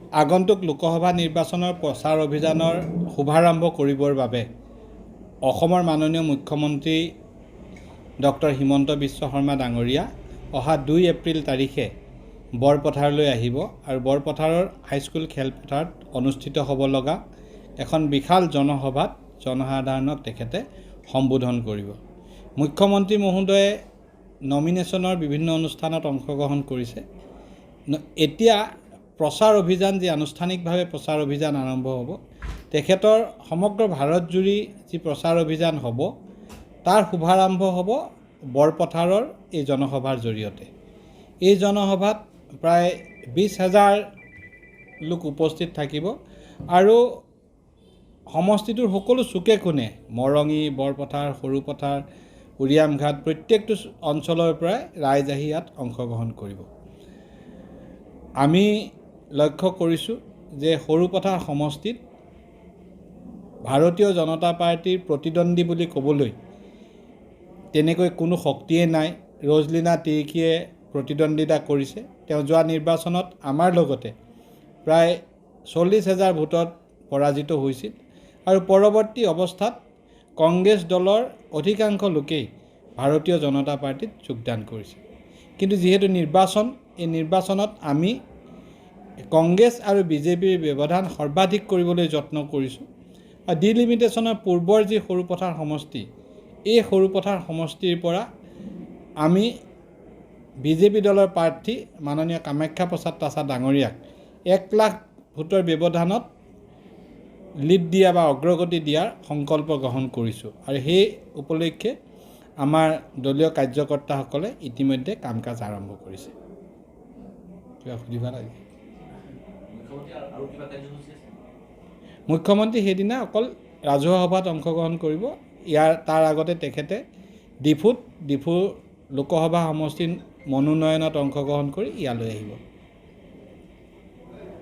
আগন্তুক লোকসভা নিৰ্বাচনৰ প্ৰচাৰ অভিযানৰ শুভাৰম্ভ কৰিবৰ বাবে অসমৰ মাননীয় মুখ্যমন্ত্ৰী ডক্টৰ হিমন্ত বিশ্ব শৰ্মা ডাঙৰীয়া অহা 2 এপ্ৰিল তাৰিখে বৰপথাৰলৈ আহিব আৰু বৰপথাৰৰ হাইস্কুল খেলপথাৰত অনুষ্ঠিত হ'ব লগা এখন বিশাল জনসভাত জনসাধাৰণক তেখেতে সম্বোধন কৰিব। মুখ্যমন্ত্ৰী মহোদয়ে নমিনেশ্যনৰ বিভিন্ন অনুষ্ঠানত অংশগ্ৰহণ কৰিছে। এতিয়া প্ৰচাৰ অভিযান যি আনুষ্ঠানিকভাৱে প্ৰচাৰ অভিযান আৰম্ভ হ'ব, তেখেতৰ সমগ্ৰ ভাৰতজুৰি যি প্ৰচাৰ অভিযান হ'ব তাৰ শুভাৰম্ভ হ'ব বৰপথাৰৰ এই জনসভাৰ জৰিয়তে। এই জনসভাত প্ৰায় 20,000 লোক উপস্থিত থাকিব আৰু সমষ্টিটোৰ সকলো চুকে কোণে মৰঙি, বৰপথাৰ, সৰুপথাৰ, উৰিয়ামঘাট প্ৰত্যেকটো অঞ্চলৰ পৰাই ৰাইজ আহি ইয়াত অংশগ্ৰহণ কৰিব। আমি লক্ষ্য কৰিছোঁ যে সৰুপথাৰ সমষ্টিত ভাৰতীয় জনতা পাৰ্টীৰ প্ৰতিদ্বন্দ্বী বুলি ক'বলৈ তেনেকৈ কোনো শক্তিয়ে নাই। ৰজলিনা তিৰ্কীয়ে প্ৰতিদ্বন্দ্বিতা কৰিছে। তেওঁ যোৱা নিৰ্বাচনত আমাৰ লগতে প্ৰায় 40,000 ভোটত পৰাজিত হৈছিল আৰু পৰৱৰ্তী অৱস্থাত কংগ্ৰেছ দলৰ অধিকাংশ লোকেই ভাৰতীয় জনতা পাৰ্টীত যোগদান কৰিছে। কিন্তু যিহেতু এই নিৰ্বাচনত আমি কংগ্ৰেছ আৰু বিজেপিৰ ব্যৱধান সৰ্বাধিক কৰিবলৈ যত্ন কৰিছোঁ। আৰু ডিলিমিটেশ্যনৰ পূৰ্বৰ যি সৰুপথাৰ সমষ্টি, এই সৰুপথাৰ সমষ্টিৰ পৰা আমি বিজেপি দলৰ প্ৰাৰ্থী মাননীয় কামাখ্যা প্ৰসাদ তাছা ডাঙৰীয়াক 1 লাখ ভোটৰ ব্যৱধানত লিড দিয়া বা অগ্ৰগতি দিয়াৰ সংকল্প গ্ৰহণ কৰিছোঁ আৰু সেই উপলক্ষে আমাৰ দলীয় কাৰ্যকৰ্তাসকলে ইতিমধ্যে কাম কাজ আৰম্ভ কৰিছে। কিবা সুধিবা লাগে? মুখ্যমন্ত্ৰী সেইদিনা অকল ৰাজহুৱা সভাত অংশগ্ৰহণ কৰিব। তাৰ আগতে তেখেতে ডিফু লোকসভা সমষ্টিৰ মনোনয়নত অংশগ্ৰহণ কৰি ইয়ালৈ আহিব।